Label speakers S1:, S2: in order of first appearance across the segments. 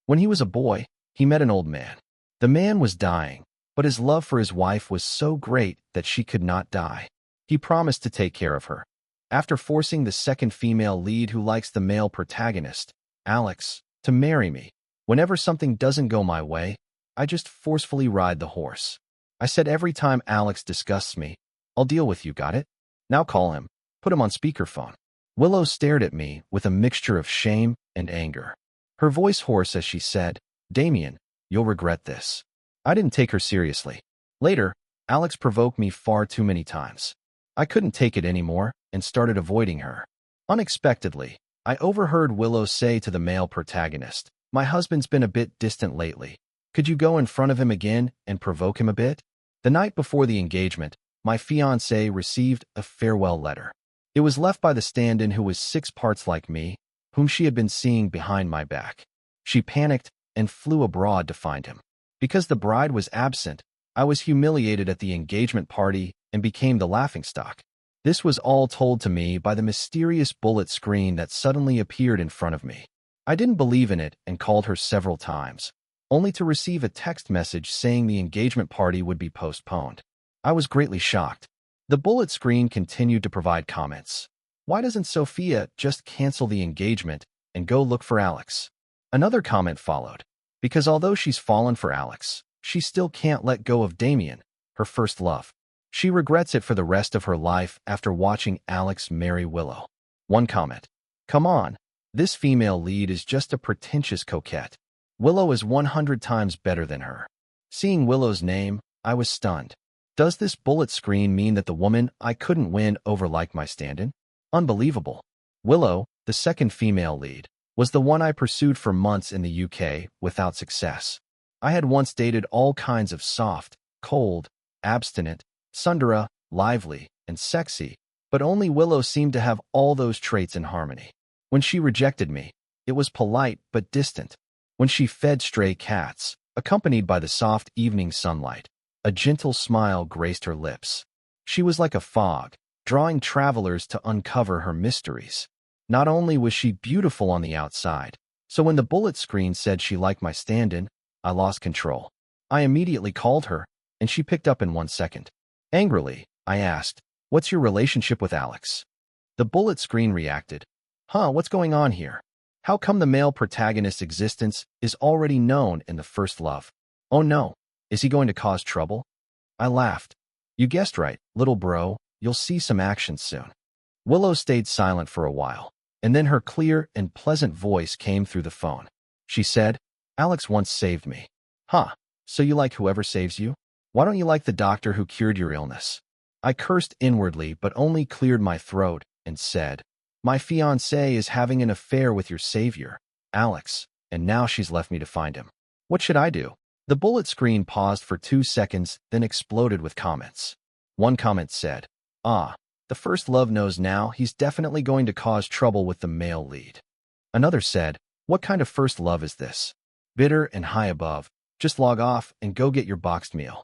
S1: When he was a boy, he met an old man. The man was dying, but his love for his wife was so great that she could not die. He promised to take care of her. After forcing the second female lead who likes the male protagonist, Alex, to marry me, whenever something doesn't go my way, I just forcefully ride the horse. I said every time Alex disgusts me, I'll deal with you, got it? Now call him. Put him on speakerphone. Willow stared at me with a mixture of shame and anger. Her voice hoarse as she said, Damien, you'll regret this. I didn't take her seriously. Later, Alex provoked me far too many times. I couldn't take it anymore and started avoiding her. Unexpectedly, I overheard Willow say to the male protagonist, my husband's been a bit distant lately. Could you go in front of him again and provoke him a bit? The night before the engagement, my fiancé received a farewell letter. It was left by the stand-in who was 6 parts like me, whom she had been seeing behind my back. She panicked and flew abroad to find him. Because the bride was absent, I was humiliated at the engagement party and became the laughingstock. This was all told to me by the mysterious bullet screen that suddenly appeared in front of me. I didn't believe in it and called her several times, only to receive a text message saying the engagement party would be postponed. I was greatly shocked. The bullet screen continued to provide comments. Why doesn't Sophia just cancel the engagement and go look for Alex? Another comment followed. Because although she's fallen for Alex, she still can't let go of Damien, her first love. She regrets it for the rest of her life after watching Alex marry Willow. One comment. Come on, this female lead is just a pretentious coquette. Willow is 100 times better than her. Seeing Willow's name, I was stunned. Does this bullet screen mean that the woman I couldn't win over liked my stand-in? Unbelievable. Willow, the second female lead, was the one I pursued for months in the UK without success. I had once dated all kinds of soft, cold, abstinent, tsundere, lively, and sexy, but only Willow seemed to have all those traits in harmony. When she rejected me, it was polite but distant. When she fed stray cats, accompanied by the soft evening sunlight, a gentle smile graced her lips. She was like a fog, drawing travelers to uncover her mysteries. Not only was she beautiful on the outside, so when the bullet screen said she liked my stand-in, I lost control. I immediately called her, and she picked up in 1 second. Angrily, I asked, what's your relationship with Alex? The bullet screen reacted, what's going on here? How come the male protagonist's existence is already known in the first love? Oh no, is he going to cause trouble? I laughed. You guessed right, little bro, you'll see some action soon. Willow stayed silent for a while, and then her clear and pleasant voice came through the phone. She said, Alex once saved me. So you like whoever saves you? Why don't you like the doctor who cured your illness? I cursed inwardly but only cleared my throat and said, my fiancée is having an affair with your savior, Alex, and now she's left me to find him. What should I do? The bullet screen paused for 2 seconds, then exploded with comments. One comment said, the first love knows now he's definitely going to cause trouble with the male lead. Another said, what kind of first love is this? Bitter and high above, just log off and go get your boxed meal.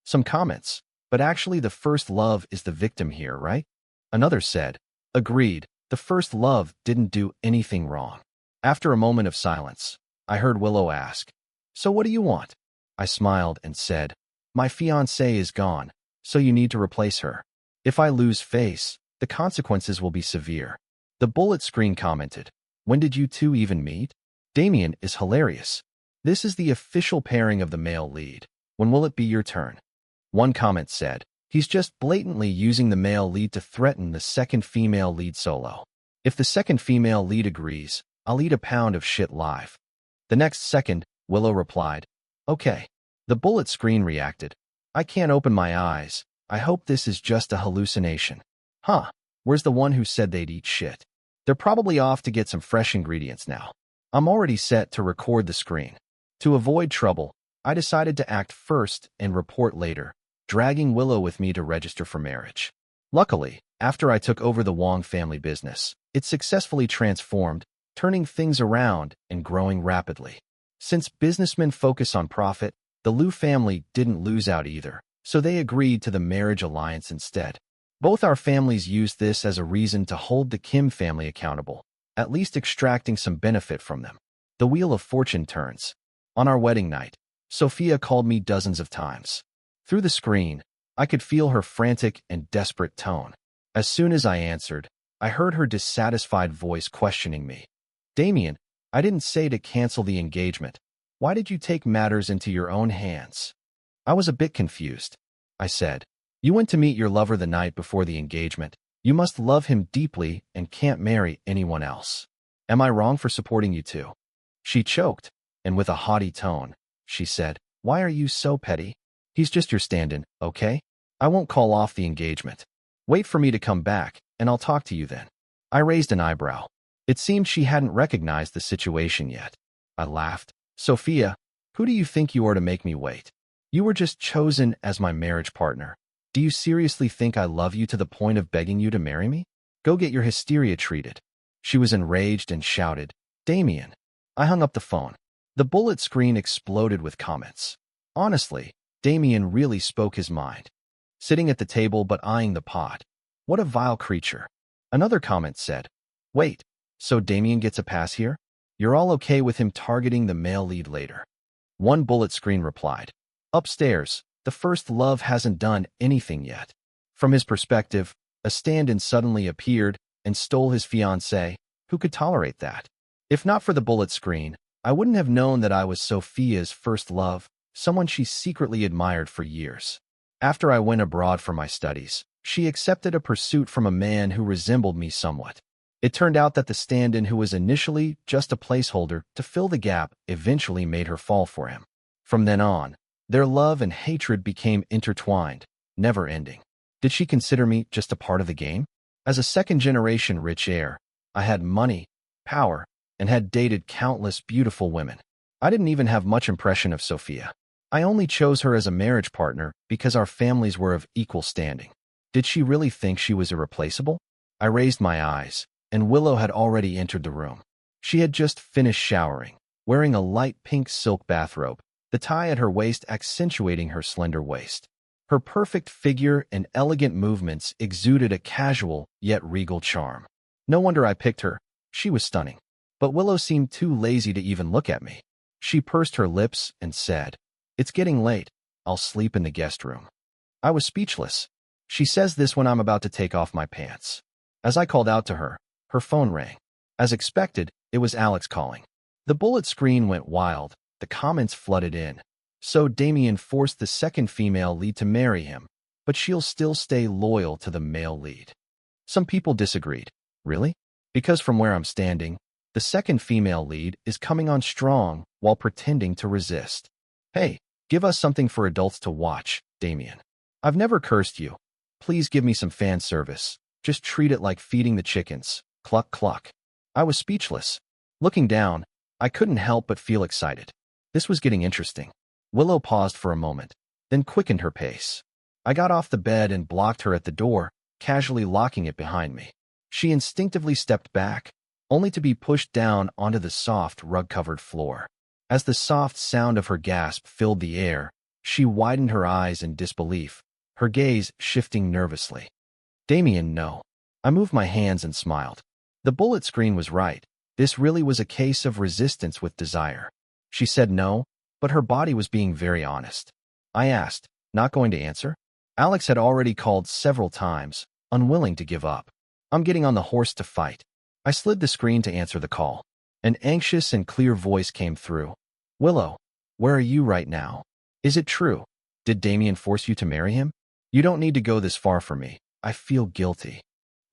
S1: Some comments, but actually the first love is the victim here, right? Another said, agreed, the first love didn't do anything wrong. After a moment of silence, I heard Willow ask, so what do you want? I smiled and said, my fiancée is gone, so you need to replace her. If I lose face, the consequences will be severe. The bullet screen commented, when did you two even meet? Damien is hilarious. This is the official pairing of the male lead. When will it be your turn? One comment said, he's just blatantly using the male lead to threaten the second female lead solo. If the second female lead agrees, I'll eat a pound of shit live. The next second, Willow replied, okay. The bullet screen reacted, I can't open my eyes. I hope this is just a hallucination. Where's the one who said they'd eat shit? They're probably off to get some fresh ingredients now. I'm already set to record the screen. To avoid trouble, I decided to act first and report later, dragging Willow with me to register for marriage. Luckily, after I took over the Wong family business, it successfully transformed, turning things around and growing rapidly. Since businessmen focus on profit, the Liu family didn't lose out either, so they agreed to the marriage alliance instead. Both our families used this as a reason to hold the Kim family accountable, at least extracting some benefit from them. The wheel of fortune turns. On our wedding night, Sophia called me dozens of times. Through the screen, I could feel her frantic and desperate tone. As soon as I answered, I heard her dissatisfied voice questioning me. Damien, I didn't say to cancel the engagement. Why did you take matters into your own hands? I was a bit confused. I said, you went to meet your lover the night before the engagement. You must love him deeply and can't marry anyone else. Am I wrong for supporting you too? She choked, and with a haughty tone, she said, why are you so petty? He's just your stand-in, okay? I won't call off the engagement. Wait for me to come back, and I'll talk to you then. I raised an eyebrow. It seemed she hadn't recognized the situation yet. I laughed. Sophia, who do you think you are to make me wait? You were just chosen as my marriage partner. Do you seriously think I love you to the point of begging you to marry me? Go get your hysteria treated. She was enraged and shouted, Damien. I hung up the phone. The bullet screen exploded with comments. Honestly, Damien really spoke his mind. Sitting at the table but eyeing the pot. What a vile creature. Another comment said, wait, so Damien gets a pass here? You're all okay with him targeting the male lead later? One bullet screen replied, upstairs, the first love hasn't done anything yet. From his perspective, a stand-in suddenly appeared and stole his fiancée. Who could tolerate that? If not for the bullet screen, I wouldn't have known that I was Sophia's first love, someone she secretly admired for years. After I went abroad for my studies, she accepted a pursuit from a man who resembled me somewhat. It turned out that the stand-in who was initially just a placeholder to fill the gap eventually made her fall for him. From then on, their love and hatred became intertwined, never ending. Did she consider me just a part of the game? As a second-generation rich heir, I had money, power, and had dated countless beautiful women. I didn't even have much impression of Sophia. I only chose her as a marriage partner because our families were of equal standing. Did she really think she was irreplaceable? I raised my eyes, and Willow had already entered the room. She had just finished showering, wearing a light pink silk bathrobe, the tie at her waist accentuating her slender waist. Her perfect figure and elegant movements exuded a casual yet regal charm. No wonder I picked her. She was stunning. But Willow seemed too lazy to even look at me. She pursed her lips and said, it's getting late. I'll sleep in the guest room. I was speechless. She says this when I'm about to take off my pants. As I called out to her, her phone rang. As expected, it was Alex calling. The bullet screen went wild. The comments flooded in. So Damien forced the second female lead to marry him, but she'll still stay loyal to the male lead. Some people disagreed. Really? Because from where I'm standing, the second female lead is coming on strong while pretending to resist. Hey, give us something for adults to watch, Damien. I've never cursed you. Please give me some fan service. Just treat it like feeding the chickens. Cluck, cluck. I was speechless. Looking down, I couldn't help but feel excited. This was getting interesting. Willow paused for a moment, then quickened her pace. I got off the bed and blocked her at the door, casually locking it behind me. She instinctively stepped back, only to be pushed down onto the soft, rug-covered floor. As the soft sound of her gasp filled the air, she widened her eyes in disbelief, her gaze shifting nervously. Damien, no. I moved my hands and smiled. The bullet screen was right. This really was a case of resistance with desire. She said no, but her body was being very honest. I asked, not going to answer? Alex had already called several times, unwilling to give up. I'm getting on the horse to fight. I slid the screen to answer the call. An anxious and clear voice came through. Willow, where are you right now? Is it true? Did Damien force you to marry him? You don't need to go this far for me. I feel guilty.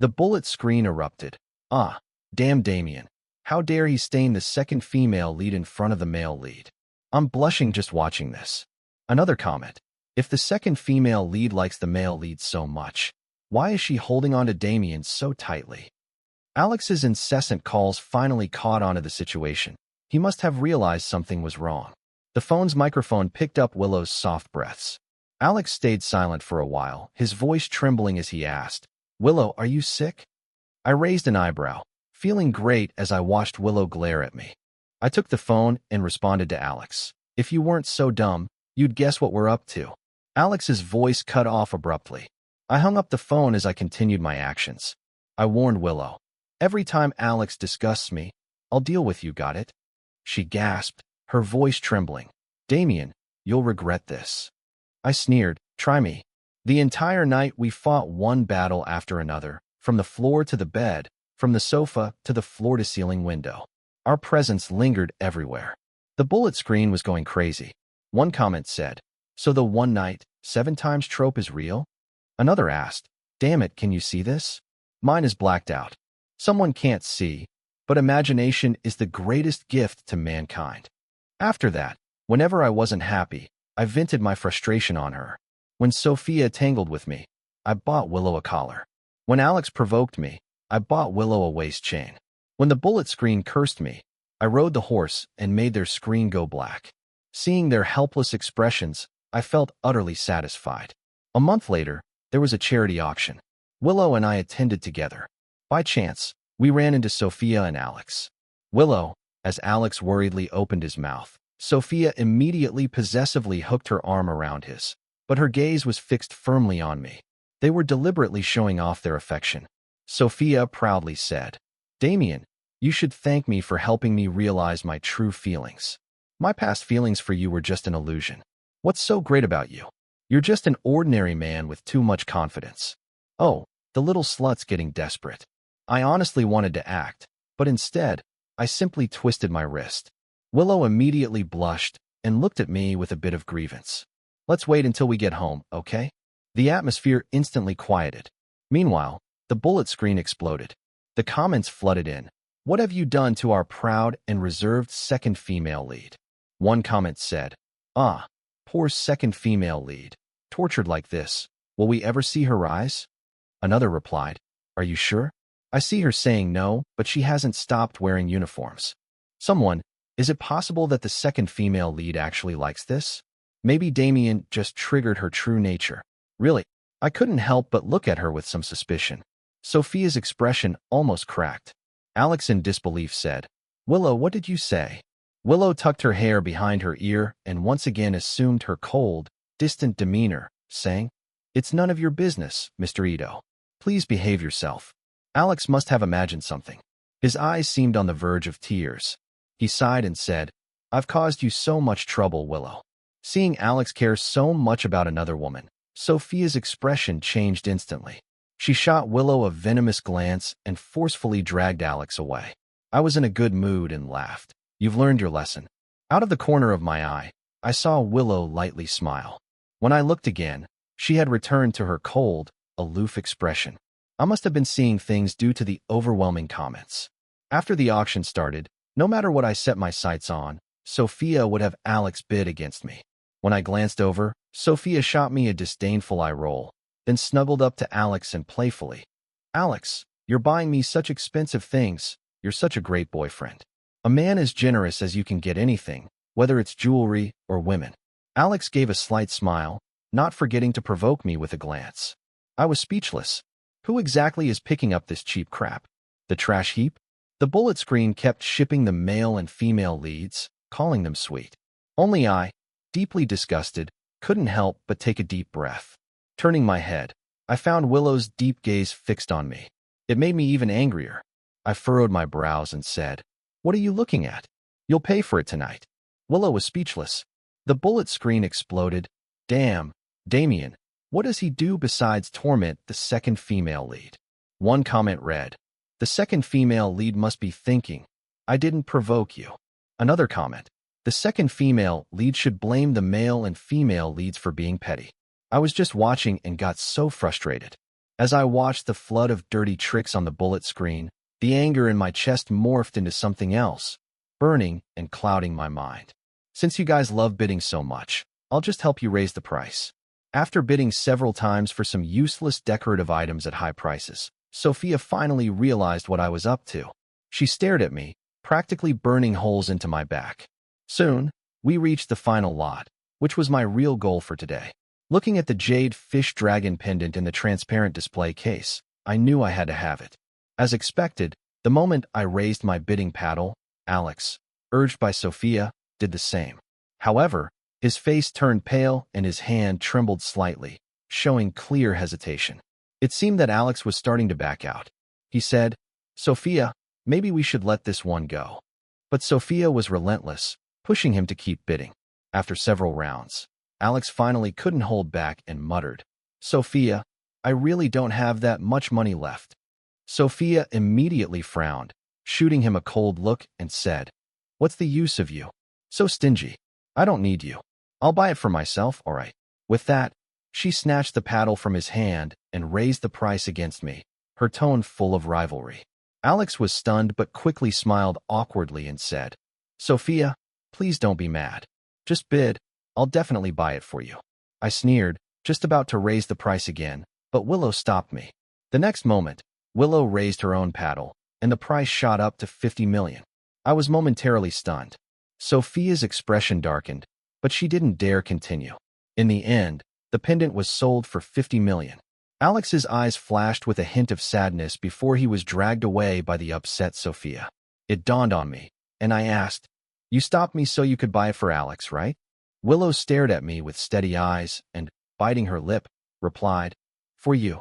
S1: The bullet screen erupted. Ah, damn Damien. How dare he stain the second female lead in front of the male lead? I'm blushing just watching this. Another comment. If the second female lead likes the male lead so much, why is she holding on to Damien so tightly? Alex's incessant calls finally caught on to the situation. He must have realized something was wrong. The phone's microphone picked up Willow's soft breaths. Alex stayed silent for a while, his voice trembling as he asked, Willow, are you sick? I raised an eyebrow, feeling great as I watched Willow glare at me. I took the phone and responded to Alex. If you weren't so dumb, you'd guess what we're up to. Alex's voice cut off abruptly. I hung up the phone as I continued my actions. I warned Willow. Every time Alex disgusts me, I'll deal with you, got it? she gasped, her voice trembling. Damien, you'll regret this. I sneered, try me. The entire night we fought one battle after another, from the floor to the bed, from the sofa to the floor-to-ceiling window. Our presence lingered everywhere. The bullet screen was going crazy. One comment said, so the one night, 7 times trope is real? Another asked, damn it, can you see this? Mine is blacked out. Someone can't see, but imagination is the greatest gift to mankind. After that, whenever I wasn't happy, I vented my frustration on her. When Sophia tangled with me, I bought Willow a collar. When Alex provoked me, I bought Willow a waist chain. When the bullet screen cursed me, I rode the horse and made their screen go black. Seeing their helpless expressions, I felt utterly satisfied. A month later, there was a charity auction. Willow and I attended together. By chance, we ran into Sophia and Alex. Willow, as Alex worriedly opened his mouth, Sophia immediately possessively hooked her arm around his, but her gaze was fixed firmly on me. They were deliberately showing off their affection. Sophia proudly said, Damien, you should thank me for helping me realize my true feelings. My past feelings for you were just an illusion. What's so great about you? You're just an ordinary man with too much confidence. Oh, the little slut's getting desperate. I honestly wanted to act, but instead, I simply twisted my wrist. Willow immediately blushed and looked at me with a bit of grievance. Let's wait until we get home, okay? The atmosphere instantly quieted. Meanwhile, the bullet screen exploded. The comments flooded in. What have you done to our proud and reserved second female lead? One comment said, ah, poor second female lead. Tortured like this, will we ever see her rise? Another replied, are you sure? I see her saying no, but she hasn't stopped wearing uniforms. Someone, is it possible that the second female lead actually likes this? Maybe Damien just triggered her true nature. Really, I couldn't help but look at her with some suspicion. Sophia's expression almost cracked. Alex in disbelief said, Willow, what did you say? Willow tucked her hair behind her ear and once again assumed her cold, distant demeanor, saying, it's none of your business, Mr. Ito. Please behave yourself. Alex must have imagined something. His eyes seemed on the verge of tears. He sighed and said, I've caused you so much trouble, Willow. Seeing Alex care so much about another woman, Sophia's expression changed instantly. She shot Willow a venomous glance and forcefully dragged Alex away. I was in a good mood and laughed. You've learned your lesson. Out of the corner of my eye, I saw Willow lightly smile. When I looked again, she had returned to her cold, aloof expression. I must have been seeing things due to the overwhelming comments. After the auction started, no matter what I set my sights on, Sophia would have Alex bid against me. When I glanced over, Sophia shot me a disdainful eye roll, then snuggled up to Alex and playfully, Alex, you're buying me such expensive things. You're such a great boyfriend. A man as generous as you can get anything, whether it's jewelry or women. Alex gave a slight smile, not forgetting to provoke me with a glance. I was speechless. Who exactly is picking up this cheap crap? The trash heap? The bullet screen kept shipping the male and female leads, calling them sweet. Only I, deeply disgusted, couldn't help but take a deep breath. Turning my head, I found Willow's deep gaze fixed on me. It made me even angrier. I furrowed my brows and said, what are you looking at? You'll pay for it tonight. Willow was speechless. The bullet screen exploded. Damn, Damien, what does he do besides torment the second female lead? One comment read, the second female lead must be thinking, I didn't provoke you. Another comment, the second female lead should blame the male and female leads for being petty. I was just watching and got so frustrated. As I watched the flood of dirty tricks on the bullet screen, the anger in my chest morphed into something else, burning and clouding my mind. Since you guys love bidding so much, I'll just help you raise the price. After bidding several times for some useless decorative items at high prices, Sophia finally realized what I was up to. She stared at me, practically burning holes into my back. Soon, we reached the final lot, which was my real goal for today. Looking at the jade fish dragon pendant in the transparent display case, I knew I had to have it. As expected, the moment I raised my bidding paddle, Alex, urged by Sophia, did the same. However, his face turned pale and his hand trembled slightly, showing clear hesitation. It seemed that Alex was starting to back out. He said, Sophia, maybe we should let this one go. But Sophia was relentless, pushing him to keep bidding. After several rounds, Alex finally couldn't hold back and muttered, "Sophia, I really don't have that much money left." Sophia immediately frowned, shooting him a cold look, and said, "What's the use of you? So stingy. I don't need you. I'll buy it for myself, all right." With that, she snatched the paddle from his hand and raised the price against me, her tone full of rivalry. Alex was stunned but quickly smiled awkwardly and said, "Sophia, please don't be mad. Just bid. I'll definitely buy it for you." I sneered, just about to raise the price again, but Willow stopped me. The next moment, Willow raised her own paddle, and the price shot up to 50 million. I was momentarily stunned. Sophia's expression darkened, but she didn't dare continue. In the end, the pendant was sold for 50 million. Alex's eyes flashed with a hint of sadness before he was dragged away by the upset Sophia. It dawned on me, and I asked, "You stopped me so you could buy it for Alex, right?" Willow stared at me with steady eyes and, biting her lip, replied, "For you."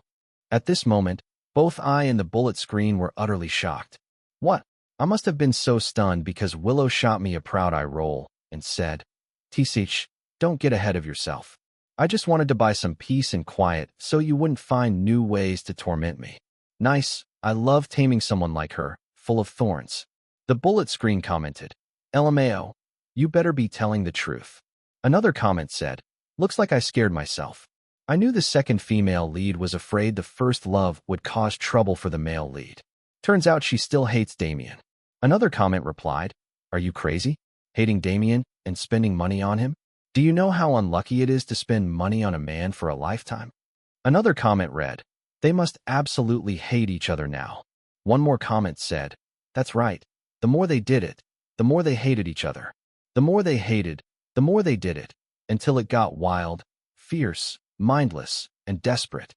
S1: At this moment, both I and the bullet screen were utterly shocked. What? I must have been so stunned because Willow shot me a proud eye roll and said, "Tisich, don't get ahead of yourself. I just wanted to buy some peace and quiet so you wouldn't find new ways to torment me." Nice, I love taming someone like her, full of thorns. The bullet screen commented, "LMAO, you better be telling the truth." Another comment said, "Looks like I scared myself." I knew the second female lead was afraid the first love would cause trouble for the male lead. Turns out she still hates Damien. Another comment replied, "Are you crazy? Hating Damien and spending money on him? Do you know how unlucky it is to spend money on a man for a lifetime?" Another comment read, "They must absolutely hate each other now." One more comment said, "That's right. The more they did it, the more they hated each other. The more they hated, the more they did it, until it got wild, fierce, mindless, and desperate."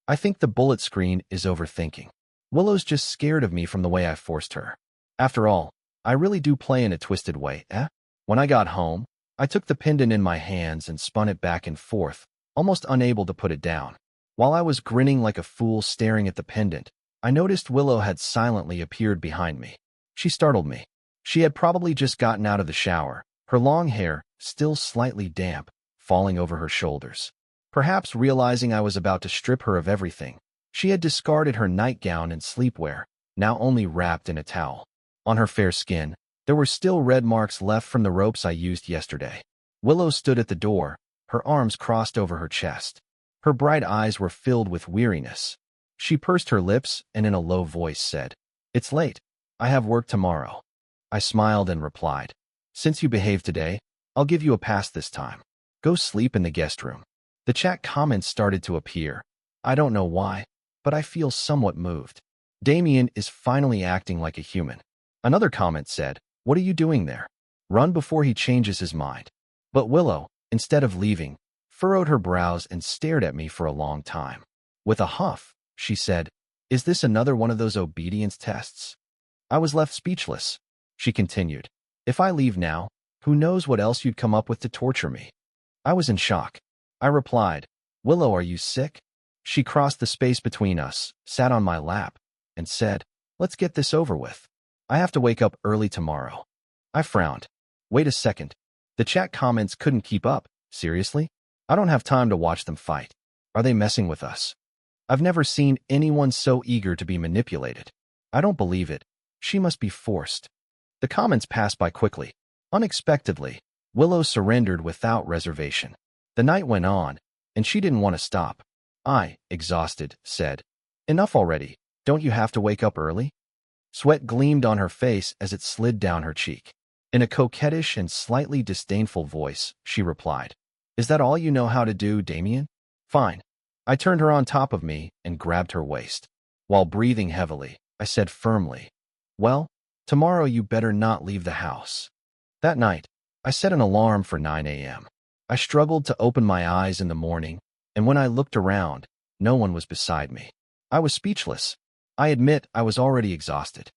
S1: I think the bullet screen is overthinking. Willow's just scared of me from the way I forced her. After all, I really do play in a twisted way, eh? When I got home, I took the pendant in my hands and spun it back and forth, almost unable to put it down. While I was grinning like a fool staring at the pendant, I noticed Willow had silently appeared behind me. She startled me. She had probably just gotten out of the shower, her long hair, still slightly damp, falling over her shoulders. Perhaps realizing I was about to strip her of everything, she had discarded her nightgown and sleepwear, now only wrapped in a towel. On her fair skin, there were still red marks left from the ropes I used yesterday. Willow stood at the door, her arms crossed over her chest. Her bright eyes were filled with weariness. She pursed her lips and in a low voice said, "It's late. I have work tomorrow." I smiled and replied, "Since you behaved today, I'll give you a pass this time. Go sleep in the guest room." The chat comments started to appear. I don't know why, but I feel somewhat moved. Damien is finally acting like a human. Another comment said, "What are you doing there? Run before he changes his mind." But Willow, instead of leaving, furrowed her brows and stared at me for a long time. With a huff, she said, "Is this another one of those obedience tests?" I was left speechless. She continued, "If I leave now, who knows what else you'd come up with to torture me?" I was in shock. I replied, "Willow, are you sick?" She crossed the space between us, sat on my lap, and said, "Let's get this over with. I have to wake up early tomorrow." I frowned. Wait a second. The chat comments couldn't keep up. Seriously? I don't have time to watch them fight. Are they messing with us? I've never seen anyone so eager to be manipulated. I don't believe it. She must be forced. The comments passed by quickly. Unexpectedly, Willow surrendered without reservation. The night went on, and she didn't want to stop. I, exhausted, said, "Enough already. Don't you have to wake up early?" Sweat gleamed on her face as it slid down her cheek. In a coquettish and slightly disdainful voice, she replied, "Is that all you know how to do, Damien? Fine." I turned her on top of me and grabbed her waist. While breathing heavily, I said firmly, "Well, tomorrow you better not leave the house." That night, I set an alarm for 9 a.m. I struggled to open my eyes in the morning, and when I looked around, no one was beside me. I was speechless. I admit I was already exhausted.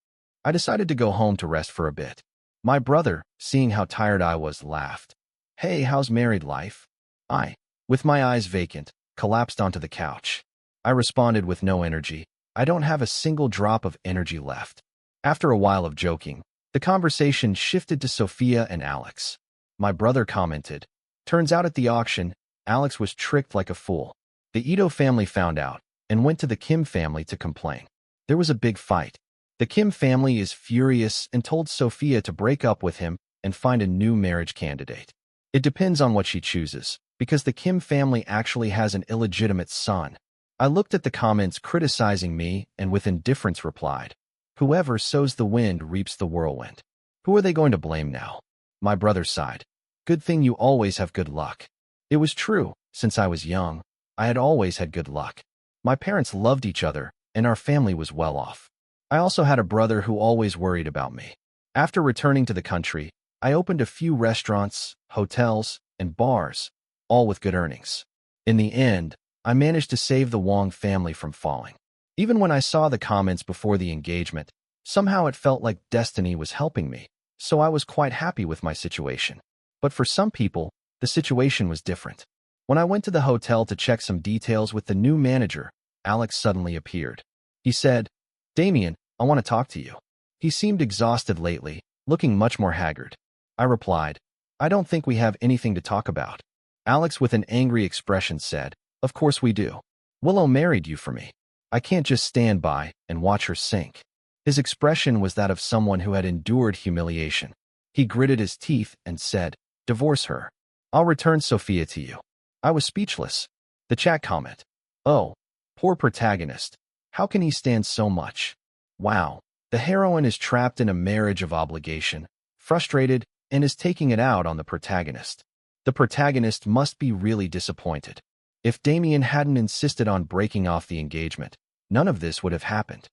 S1: I decided to go home to rest for a bit. My brother, seeing how tired I was, laughed. "Hey, how's married life?" I, with my eyes vacant, collapsed onto the couch. I responded with no energy. I don't have a single drop of energy left. After a while of joking, The conversation shifted to Sophia and Alex. My brother commented, "Turns out at the auction, Alex was tricked like a fool." The Ito family found out and went to the Kim family to complain. There was a big fight. The Kim family is furious and told Sophia to break up with him and find a new marriage candidate. It depends on what she chooses, because the Kim family actually has an illegitimate son. I looked at the comments criticizing me and with indifference replied, "Whoever sows the wind reaps the whirlwind. Who are they going to blame now?" My brother sighed. "Good thing you always have good luck." It was true. Since I was young, I had always had good luck. My parents loved each other, and our family was well off. I also had a brother who always worried about me. After returning to the country, I opened a few restaurants, hotels, and bars, all with good earnings. In the end, I managed to save the Wong family from falling. Even when I saw the comments before the engagement, somehow it felt like destiny was helping me, so I was quite happy with my situation. But for some people, the situation was different. When I went to the hotel to check some details with the new manager, Alex suddenly appeared. He said, "Damien, I want to talk to you." He seemed exhausted lately, looking much more haggard. I replied, "I don't think we have anything to talk about." Alex, with an angry expression, said, "Of course we do. Willow married you for me. I can't just stand by and watch her sink." His expression was that of someone who had endured humiliation. He gritted his teeth and said, "Divorce her. I'll return Sophia to you." I was speechless. The chat comment, "Oh, poor protagonist. How can he stand so much? Wow, the heroine is trapped in a marriage of obligation, frustrated, and is taking it out on the protagonist. The protagonist must be really disappointed. If Damien hadn't insisted on breaking off the engagement, none of this would have happened."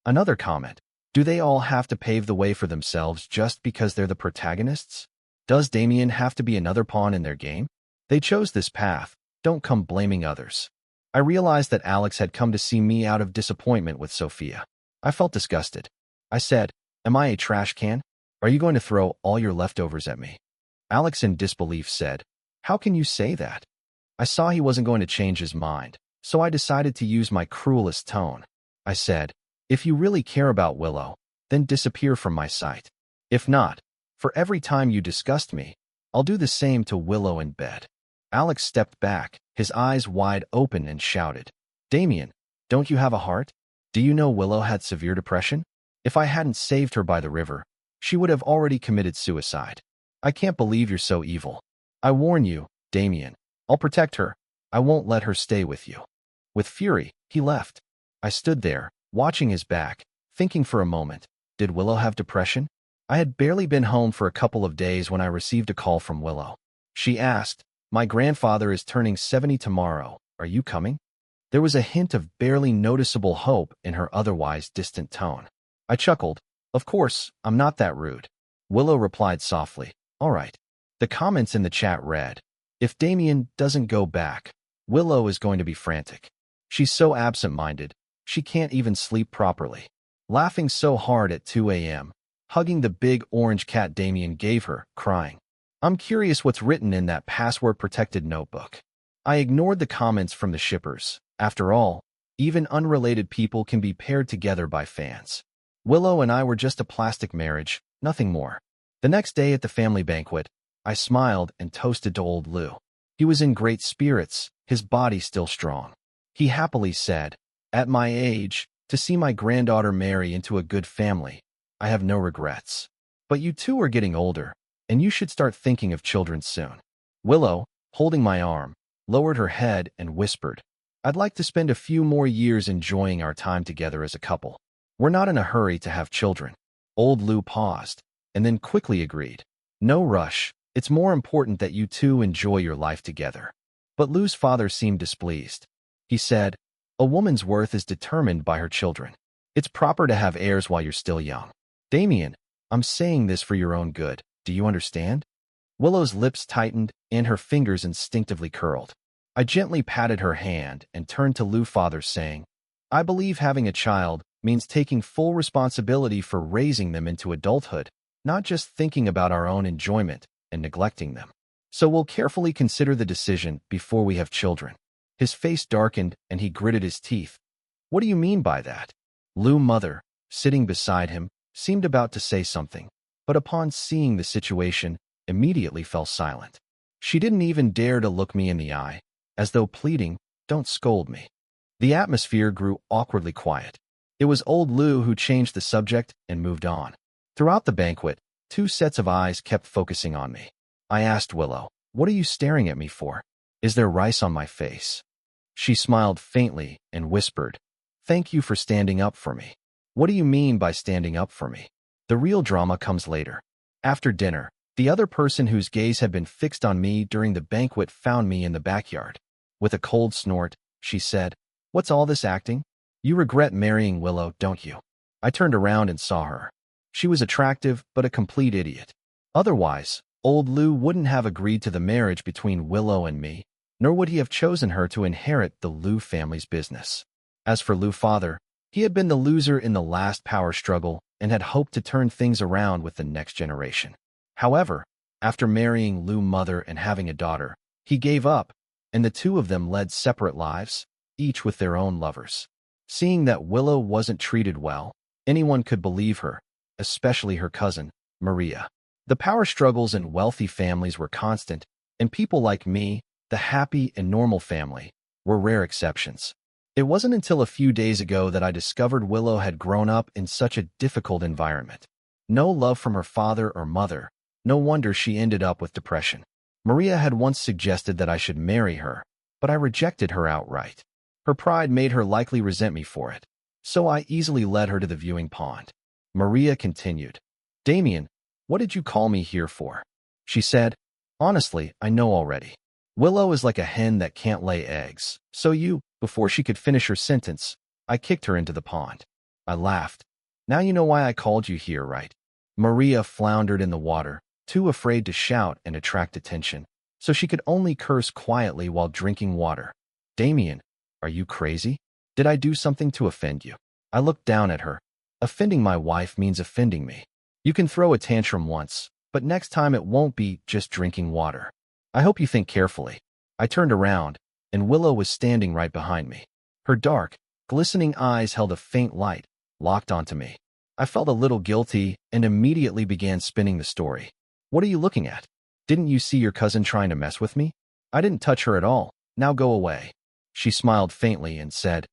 S1: Another comment, "Do they all have to pave the way for themselves just because they're the protagonists? Does Damien have to be another pawn in their game? They chose this path, don't come blaming others." I realized that Alex had come to see me out of disappointment with Sophia. I felt disgusted. I said, "Am I a trash can? Are you going to throw all your leftovers at me?" Alex, in disbelief, said, "How can you say that?" I saw he wasn't going to change his mind, so I decided to use my cruelest tone. I said, "If you really care about Willow, then disappear from my sight. If not, for every time you disgust me, I'll do the same to Willow in bed." Alex stepped back, his eyes wide open, and shouted, "Damien, don't you have a heart? Do you know Willow had severe depression? If I hadn't saved her by the river, she would have already committed suicide. I can't believe you're so evil. I warn you, Damien, I'll protect her. I won't let her stay with you." With fury, he left. I stood there, watching his back, thinking for a moment, did Willow have depression? I had barely been home for a couple of days when I received a call from Willow. She asked, "My grandfather is turning 70 tomorrow. Are you coming?" There was a hint of barely noticeable hope in her otherwise distant tone. I chuckled. "Of course, I'm not that rude." Willow replied softly, "All right." The comments in the chat read, "If Damien doesn't go back, Willow is going to be frantic. She's so absent-minded, she can't even sleep properly. Laughing so hard at 2 a.m., hugging the big orange cat Damien gave her, crying. I'm curious what's written in that password-protected notebook." I ignored the comments from the shippers. After all, even unrelated people can be paired together by fans. Willow and I were just a plastic marriage, nothing more. The next day at the family banquet, I smiled and toasted to old Lou. He was in great spirits, his body still strong. He happily said, "At my age, to see my granddaughter marry into a good family, I have no regrets. But you two are getting older, and you should start thinking of children soon." Willow, holding my arm, lowered her head and whispered, "I'd like to spend a few more years enjoying our time together as a couple. We're not in a hurry to have children." Old Lou paused, and then quickly agreed. "No rush. It's more important that you two enjoy your life together." But Lou's father seemed displeased. He said, "A woman's worth is determined by her children. It's proper to have heirs while you're still young. Damien, I'm saying this for your own good. Do you understand?" Willow's lips tightened, and her fingers instinctively curled. I gently patted her hand and turned to Lou father, saying, "I believe having a child means taking full responsibility for raising them into adulthood, not just thinking about our own enjoyment and neglecting them. So we'll carefully consider the decision before we have children." His face darkened and he gritted his teeth. "What do you mean by that?" Lou mother, sitting beside him, seemed about to say something, but upon seeing the situation, immediately fell silent. She didn't even dare to look me in the eye, as though pleading, "Don't scold me." The atmosphere grew awkwardly quiet. It was old Lou who changed the subject and moved on. Throughout the banquet, two sets of eyes kept focusing on me. I asked Willow, "What are you staring at me for? Is there rice on my face?" She smiled faintly and whispered, "Thank you for standing up for me." "What do you mean by standing up for me?" "The real drama comes later." After dinner, the other person whose gaze had been fixed on me during the banquet found me in the backyard. With a cold snort, she said, "What's all this acting? You regret marrying Willow, don't you?" I turned around and saw her. She was attractive, but a complete idiot. Otherwise, old Lou wouldn't have agreed to the marriage between Willow and me, nor would he have chosen her to inherit the Lou family's business. As for Lou father, he had been the loser in the last power struggle and had hoped to turn things around with the next generation. However, after marrying Lou mother and having a daughter, he gave up, and the two of them led separate lives, each with their own lovers. Seeing that Willow wasn't treated well, anyone could believe her, especially her cousin, Maria. The power struggles in wealthy families were constant, and people like me, the happy and normal family, were rare exceptions. It wasn't until a few days ago that I discovered Willow had grown up in such a difficult environment. No love from her father or mother. No wonder she ended up with depression. Maria had once suggested that I should marry her, but I rejected her outright. Her pride made her likely resent me for it, so I easily led her to the viewing pond. Maria continued, "Damien, what did you call me here for?" She said, "Honestly, I know already. Willow is like a hen that can't lay eggs, so you..." Before she could finish her sentence, I kicked her into the pond. I laughed. "Now you know why I called you here, right?" Maria floundered in the water, too afraid to shout and attract attention, so she could only curse quietly while drinking water. "Damien, are you crazy? Did I do something to offend you?" I looked down at her. "Offending my wife means offending me. You can throw a tantrum once, but next time it won't be just drinking water. I hope you think carefully." I turned around, and Willow was standing right behind me. Her dark, glistening eyes held a faint light, locked onto me. I felt a little guilty and immediately began spinning the story. "What are you looking at? Didn't you see your cousin trying to mess with me? I didn't touch her at all. Now go away." She smiled faintly and said,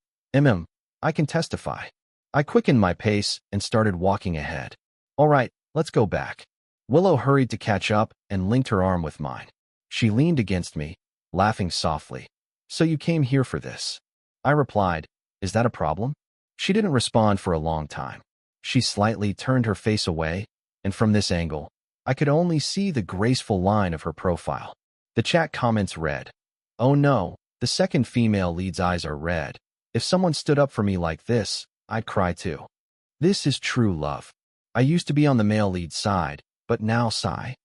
S1: I can testify." I quickened my pace and started walking ahead. "All right, let's go back." Willow hurried to catch up and linked her arm with mine. She leaned against me, laughing softly. "So you came here for this?" I replied, "Is that a problem?" She didn't respond for a long time. She slightly turned her face away, and from this angle, I could only see the graceful line of her profile. The chat comments read, "Oh no, the second female lead's eyes are red. If someone stood up for me like this, I'd cry too. This is true love. I used to be on the male lead side, but now sigh.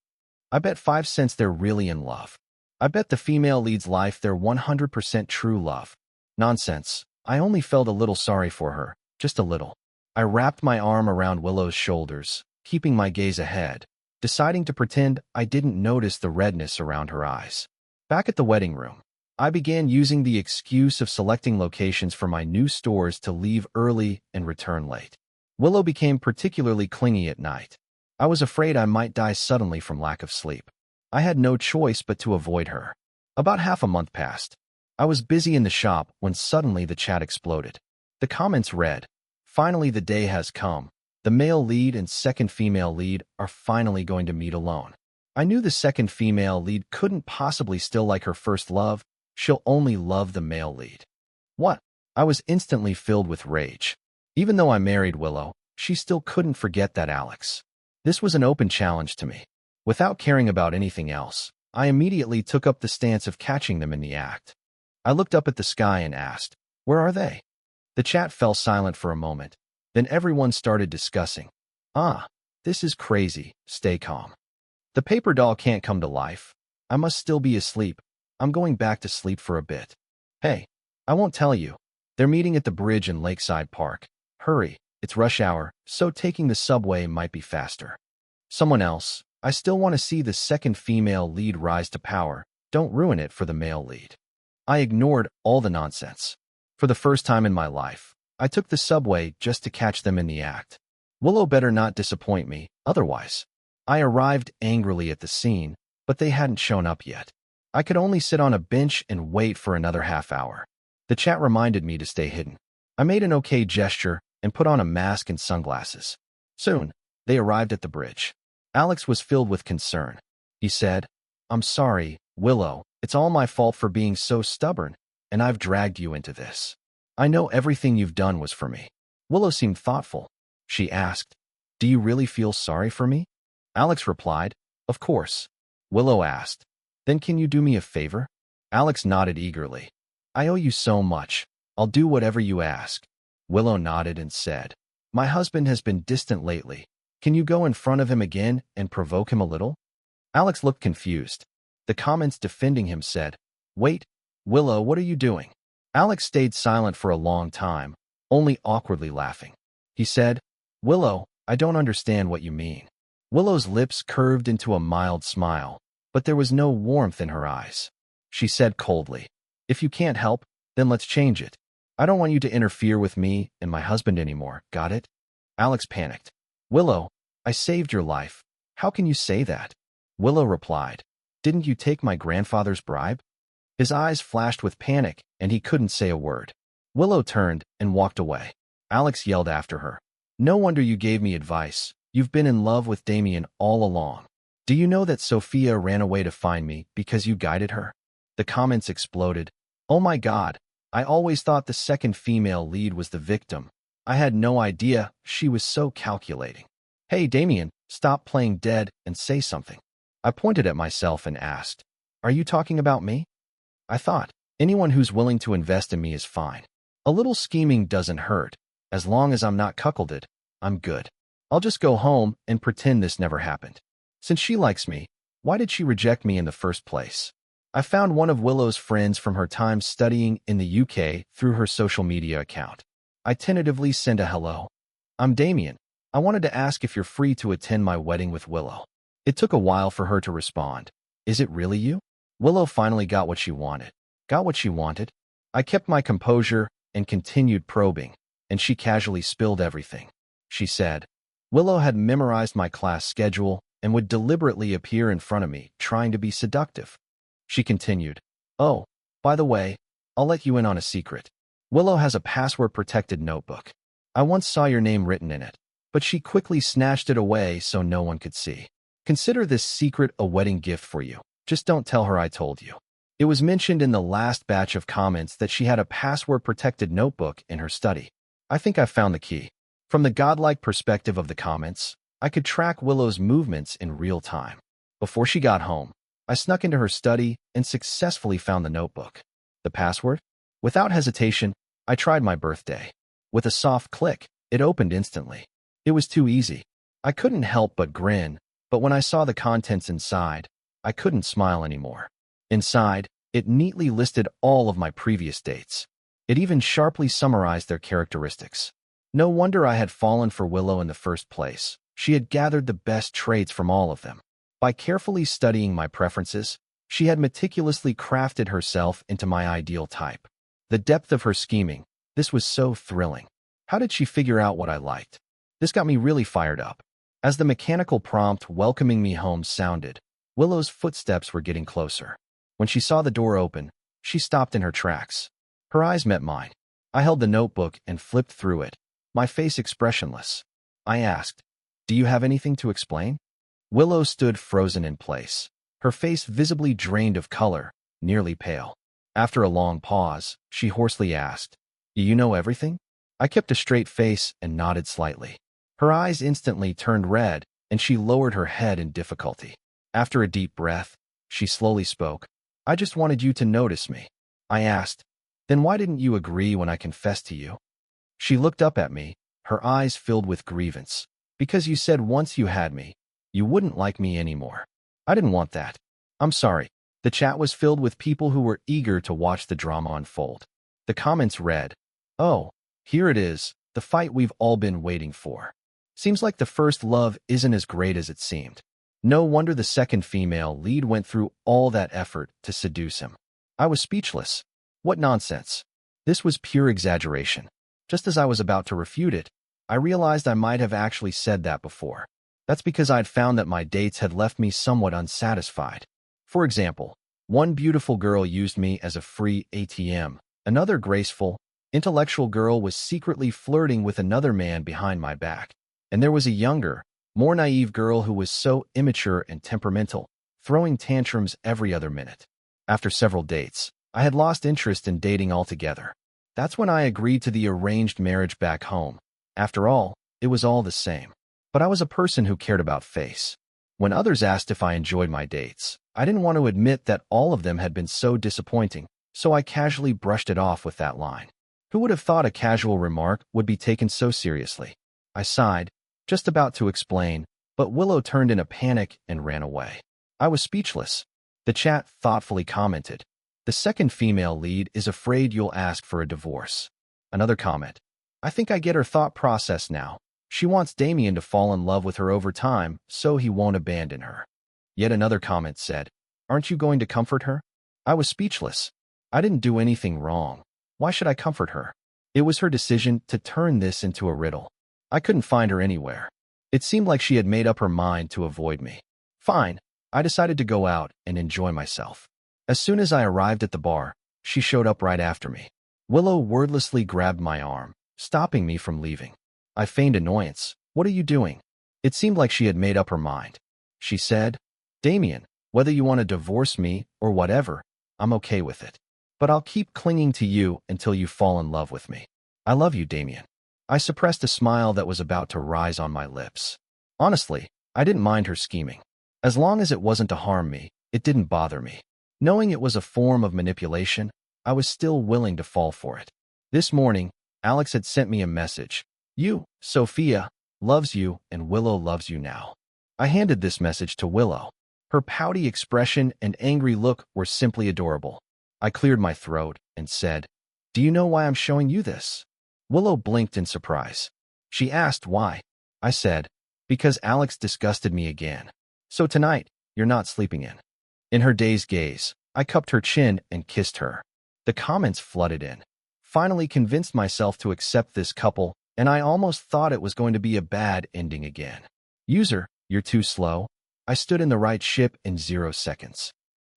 S1: I bet 5 cents they're really in love. I bet the female lead's life they're 100% true love. Nonsense. I only felt a little sorry for her, just a little." I wrapped my arm around Willow's shoulders, keeping my gaze ahead, deciding to pretend I didn't notice the redness around her eyes. Back at the wedding room, I began using the excuse of selecting locations for my new stores to leave early and return late. Willow became particularly clingy at night. I was afraid I might die suddenly from lack of sleep. I had no choice but to avoid her. About half a month passed. I was busy in the shop when suddenly the chat exploded. The comments read, "Finally the day has come. The male lead and second female lead are finally going to meet alone." I knew the second female lead couldn't possibly still like her first love. She'll only love the male lead. What? I was instantly filled with rage. Even though I married Willow, she still couldn't forget that Alex. This was an open challenge to me. Without caring about anything else, I immediately took up the stance of catching them in the act. I looked up at the sky and asked, "Where are they?" The chat fell silent for a moment. Then everyone started discussing. This is crazy. Stay calm. The paper doll can't come to life. I must still be asleep. I'm going back to sleep for a bit. Hey, I won't tell you. They're meeting at the bridge in Lakeside Park. Hurry, it's rush hour, so taking the subway might be faster. Someone else, I still want to see the second female lead rise to power. Don't ruin it for the male lead. I ignored all the nonsense. For the first time in my life, I took the subway just to catch them in the act. Willow better not disappoint me, otherwise, I arrived angrily at the scene, but they hadn't shown up yet. I could only sit on a bench and wait for another half hour. The chat reminded me to stay hidden. I made an okay gesture and put on a mask and sunglasses. Soon, they arrived at the bridge. Alex was filled with concern. He said, "I'm sorry, Willow. It's all my fault for being so stubborn, and I've dragged you into this. I know everything you've done was for me." Willow seemed thoughtful. She asked, "Do you really feel sorry for me?" Alex replied, "Of course." Willow asked, "Then can you do me a favor?" Alex nodded eagerly. "I owe you so much. I'll do whatever you ask." Willow nodded and said, "My husband has been distant lately. Can you go in front of him again and provoke him a little?" Alex looked confused. The comments defending him said, "Wait, Willow, what are you doing?" Alex stayed silent for a long time, only awkwardly laughing. He said, "Willow, I don't understand what you mean." Willow's lips curved into a mild smile, but there was no warmth in her eyes. She said coldly, "If you can't help, then let's change it. I don't want you to interfere with me and my husband anymore, got it?" Alex panicked. "Willow, I saved your life. How can you say that?" Willow replied, "Didn't you take my grandfather's bribe?" His eyes flashed with panic, and he couldn't say a word. Willow turned and walked away. Alex yelled after her, "No wonder you gave me advice. You've been in love with Damien all along. Do you know that Sophia ran away to find me because you guided her?" The comments exploded. "Oh my God, I always thought the second female lead was the victim. I had no idea she was so calculating. Hey, Damien, stop playing dead and say something." I pointed at myself and asked, "Are you talking about me?" I thought, anyone who's willing to invest in me is fine. A little scheming doesn't hurt. As long as I'm not cuckolded, I'm good. I'll just go home and pretend this never happened. Since she likes me, why did she reject me in the first place? I found one of Willow's friends from her time studying in the UK through her social media account. I tentatively sent a hello. "I'm Damien. I wanted to ask if you're free to attend my wedding with Willow." It took a while for her to respond. "Is it really you?" Willow finally got what she wanted. Got what she wanted? I kept my composure and continued probing, and she casually spilled everything. She said, "Willow had memorized my class schedule and would deliberately appear in front of me, trying to be seductive." She continued, "Oh, by the way, I'll let you in on a secret. Willow has a password-protected notebook. I once saw your name written in it, but she quickly snatched it away so no one could see. Consider this secret a wedding gift for you. Just don't tell her I told you." It was mentioned in the last batch of comments that she had a password-protected notebook in her study. I think I found the key. From the godlike perspective of the comments, I could track Willow's movements in real time. Before she got home, I snuck into her study and successfully found the notebook. The password? Without hesitation, I tried my birthday. With a soft click, it opened instantly. It was too easy. I couldn't help but grin, but when I saw the contents inside, I couldn't smile anymore. Inside, it neatly listed all of my previous dates. It even sharply summarized their characteristics. No wonder I had fallen for Willow in the first place. She had gathered the best traits from all of them. By carefully studying my preferences, she had meticulously crafted herself into my ideal type. The depth of her scheming, this was so thrilling. How did she figure out what I liked? This got me really fired up. As the mechanical prompt welcoming me home sounded, Willow's footsteps were getting closer. When she saw the door open, she stopped in her tracks. Her eyes met mine. I held the notebook and flipped through it, my face expressionless. I asked, "Do you have anything to explain?" Willow stood frozen in place, her face visibly drained of color, nearly pale. After a long pause, she hoarsely asked, "Do you know everything?" I kept a straight face and nodded slightly. Her eyes instantly turned red, and she lowered her head in difficulty. After a deep breath, she slowly spoke. "I just wanted you to notice me." I asked, "Then why didn't you agree when I confessed to you?" She looked up at me, her eyes filled with grievance. "Because you said once you had me, you wouldn't like me anymore. I didn't want that. I'm sorry." The chat was filled with people who were eager to watch the drama unfold. The comments read, "Oh, here it is, the fight we've all been waiting for. Seems like the first love isn't as great as it seemed. No wonder the second female lead went through all that effort to seduce him." I was speechless. What nonsense. This was pure exaggeration. Just as I was about to refute it, I realized I might have actually said that before. That's because I'd found that my dates had left me somewhat unsatisfied. For example, one beautiful girl used me as a free ATM. Another graceful, intellectual girl was secretly flirting with another man behind my back. And there was a younger, more naive girl who was so immature and temperamental, throwing tantrums every other minute. After several dates, I had lost interest in dating altogether. That's when I agreed to the arranged marriage back home. After all, it was all the same. But I was a person who cared about face. When others asked if I enjoyed my dates, I didn't want to admit that all of them had been so disappointing, so I casually brushed it off with that line. Who would have thought a casual remark would be taken so seriously? I sighed, just about to explain, but Willow turned in a panic and ran away. I was speechless. The chat thoughtfully commented, "The second female lead is afraid you'll ask for a divorce." Another comment, "I think I get her thought process now. She wants Damien to fall in love with her over time, so he won't abandon her." Yet another comment said, "Aren't you going to comfort her?" I was speechless. I didn't do anything wrong. Why should I comfort her? It was her decision to turn this into a riddle. I couldn't find her anywhere. It seemed like she had made up her mind to avoid me. Fine, I decided to go out and enjoy myself. As soon as I arrived at the bar, she showed up right after me. Willow wordlessly grabbed my arm, stopping me from leaving. I feigned annoyance. "What are you doing?" It seemed like she had made up her mind. She said, "Damien, whether you want to divorce me or whatever, I'm okay with it. But I'll keep clinging to you until you fall in love with me. I love you, Damien." I suppressed a smile that was about to rise on my lips. Honestly, I didn't mind her scheming. As long as it wasn't to harm me, it didn't bother me. Knowing it was a form of manipulation, I was still willing to fall for it. This morning, Alex had sent me a message. "You, Sophia, loves you and Willow loves you now." I handed this message to Willow. Her pouty expression and angry look were simply adorable. I cleared my throat and said, "Do you know why I'm showing you this?" Willow blinked in surprise. She asked why. I said, "Because Alex disgusted me again. So tonight, you're not sleeping in." In her dazed gaze, I cupped her chin and kissed her. The comments flooded in. Finally convinced myself to accept this couple, and I almost thought it was going to be a bad ending again. "User, you're too slow." I stood in the right ship in 0 seconds.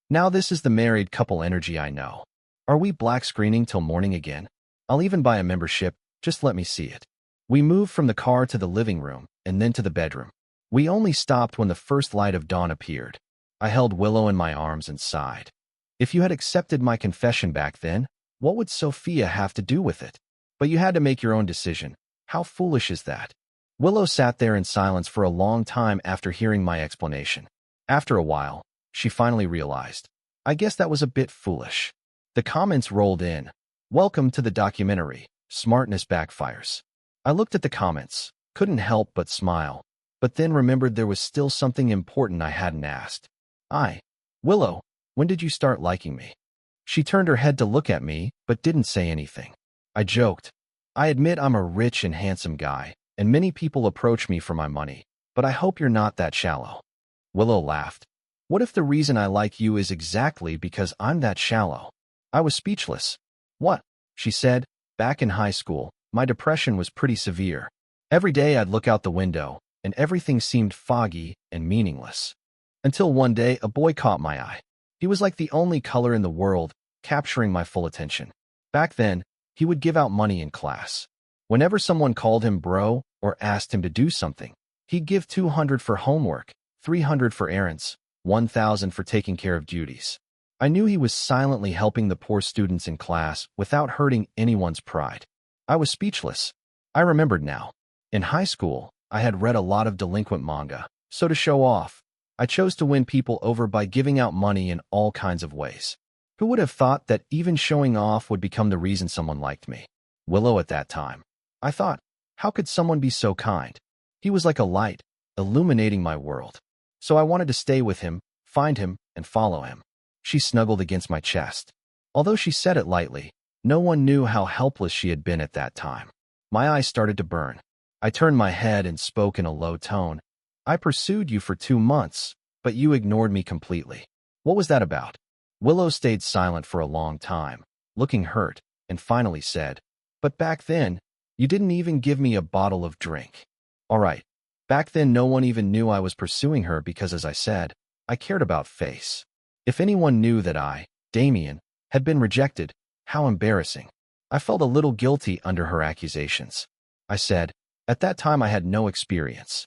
S1: Now this is the married couple energy I know. Are we black screening till morning again? I'll even buy a membership, just let me see it. We moved from the car to the living room, and then to the bedroom. We only stopped when the first light of dawn appeared. I held Willow in my arms and sighed. If you had accepted my confession back then, what would Sophia have to do with it? But you had to make your own decision. How foolish is that? Willow sat there in silence for a long time after hearing my explanation. After a while, she finally realized. I guess that was a bit foolish. The comments rolled in. "Welcome to the documentary, Smartness Backfires." I looked at the comments, couldn't help but smile, but then remembered there was still something important I hadn't asked. Willow, when did you start liking me?" She turned her head to look at me, but didn't say anything. I joked. "I admit I'm a rich and handsome guy, and many people approach me for my money, but I hope you're not that shallow." Willow laughed. "What if the reason I like you is exactly because I'm that shallow?" I was speechless. "What?" she said. "Back in high school, my depression was pretty severe. Every day I'd look out the window, and everything seemed foggy and meaningless. Until one day a boy caught my eye. He was like the only color in the world, capturing my full attention. Back then, he would give out money in class. Whenever someone called him bro or asked him to do something, he'd give 200 for homework, 300 for errands, 1,000 for taking care of duties. I knew he was silently helping the poor students in class without hurting anyone's pride. I was speechless. I remembered now. In high school, I had read a lot of delinquent manga, so to show off, I chose to win people over by giving out money in all kinds of ways. Who would have thought that even showing off would become the reason someone liked me? Willow at that time. I thought, how could someone be so kind? He was like a light, illuminating my world. So I wanted to stay with him, find him, and follow him. She snuggled against my chest. Although she said it lightly, no one knew how helpless she had been at that time. My eyes started to burn. I turned my head and spoke in a low tone. "I pursued you for 2 months, but you ignored me completely. What was that about?" Willow stayed silent for a long time, looking hurt, and finally said, "But back then, you didn't even give me a bottle of drink." "All right, Back then, no one even knew I was pursuing her because, as I said, I cared about face. If anyone knew that I, Damien, had been rejected, how embarrassing. I felt a little guilty under her accusations. I said, at that time I had no experience.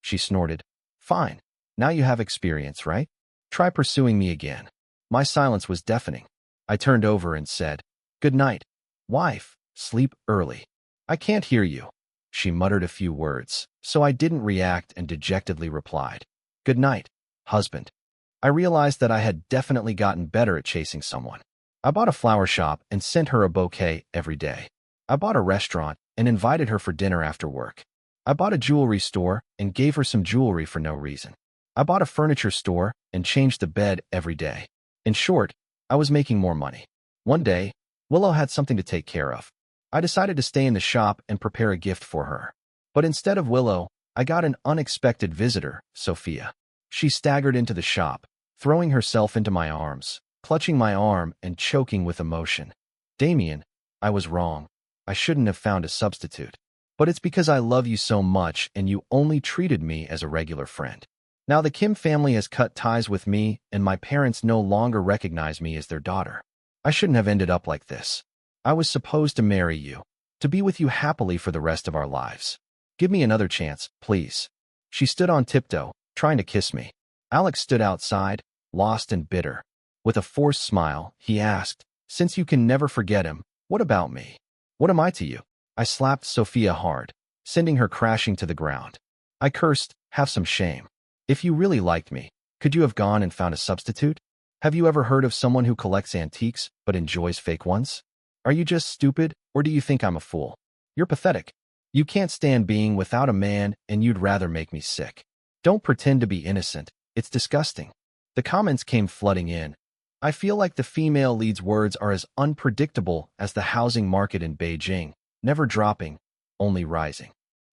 S1: She snorted. Fine. Now you have experience, right? Try pursuing me again. My silence was deafening. I turned over and said, good night, wife, sleep early. I can't hear you. She muttered a few words, so I didn't react and dejectedly replied, good night, husband. I realized that I had definitely gotten better at chasing someone. I bought a flower shop and sent her a bouquet every day. I bought a restaurant and invited her for dinner after work. I bought a jewelry store and gave her some jewelry for no reason. I bought a furniture store and changed the bed every day. In short, I was making more money. One day, Willow had something to take care of. I decided to stay in the shop and prepare a gift for her. But instead of Willow, I got an unexpected visitor, Sophia. She staggered into the shop, throwing herself into my arms, clutching my arm and choking with emotion. Damien, I was wrong. I shouldn't have found a substitute. But it's because I love you so much and you only treated me as a regular friend. Now the Kim family has cut ties with me and my parents no longer recognize me as their daughter. I shouldn't have ended up like this. I was supposed to marry you, to be with you happily for the rest of our lives. Give me another chance, please. She stood on tiptoe, trying to kiss me. Alex stood outside, lost and bitter. With a forced smile, he asked, since you can never forget him, what about me? What am I to you? I slapped Sophia hard, sending her crashing to the ground. I cursed, have some shame. If you really liked me, could you have gone and found a substitute? Have you ever heard of someone who collects antiques but enjoys fake ones? Are you just stupid, or do you think I'm a fool? You're pathetic. You can't stand being without a man and you'd rather make me sick. Don't pretend to be innocent. It's disgusting. The comments came flooding in. I feel like the female lead's words are as unpredictable as the housing market in Beijing, never dropping, only rising.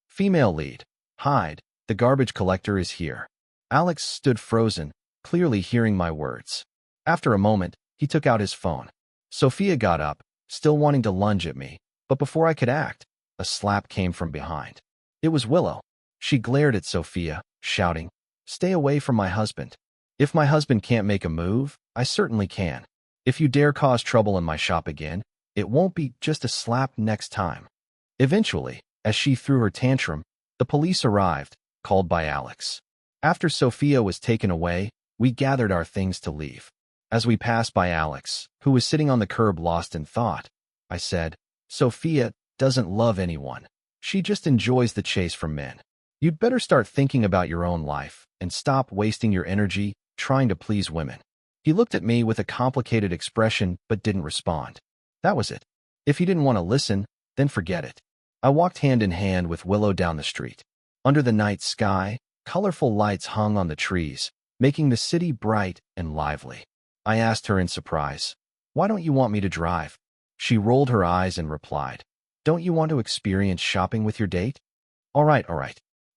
S1: Female lead. Hide. The garbage collector is here. Alex stood frozen, clearly hearing my words. After a moment, he took out his phone. Sophia got up, still wanting to lunge at me, but before I could act, a slap came from behind. It was Willow. She glared at Sophia, shouting, stay away from my husband. If my husband can't make a move, I certainly can. If you dare cause trouble in my shop again, it won't be just a slap next time. Eventually, as she threw her tantrum, the police arrived, called by Alex. After Sophia was taken away, we gathered our things to leave. As we passed by Alex, who was sitting on the curb lost in thought, I said, Sophia doesn't love anyone. She just enjoys the chase from men. You'd better start thinking about your own life and stop wasting your energy trying to please women. He looked at me with a complicated expression but didn't respond. That was it. If he didn't want to listen, then forget it. I walked hand in hand with Willow down the street. Under the night sky, colorful lights hung on the trees, making the city bright and lively. I asked her in surprise, why don't you want me to drive? She rolled her eyes and replied, don't you want to experience shopping with your date? All right.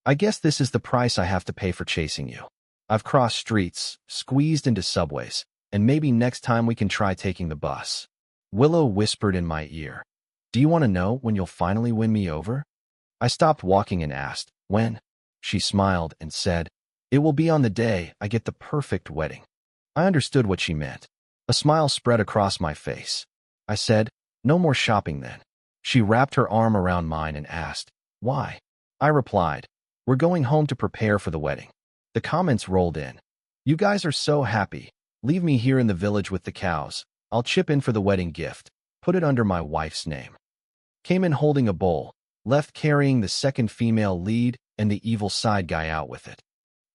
S1: I guess this is the price I have to pay for chasing you. I've crossed streets, squeezed into subways, and maybe next time we can try taking the bus. Willow whispered in my ear, do you want to know when you'll finally win me over? I stopped walking and asked, when? She smiled and said, it will be on the day I get the perfect wedding. I understood what she meant. A smile spread across my face. I said, no more shopping then. She wrapped her arm around mine and asked, why? I replied, we're going home to prepare for the wedding. The comments rolled in. You guys are so happy. Leave me here in the village with the cows. I'll chip in for the wedding gift. Put it under my wife's name. Came in holding a bowl, left carrying the second female lead and the evil side guy out with it.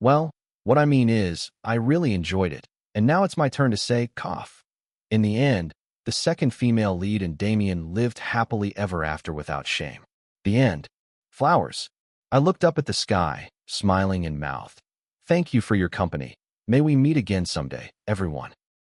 S1: Well, what I mean is, I really enjoyed it. And now it's my turn to say, cough. In the end, the second female lead and Damien lived happily ever after without shame. The end. Flowers. I looked up at the sky, smiling and mouthed, thank you for your company. May we meet again someday, everyone.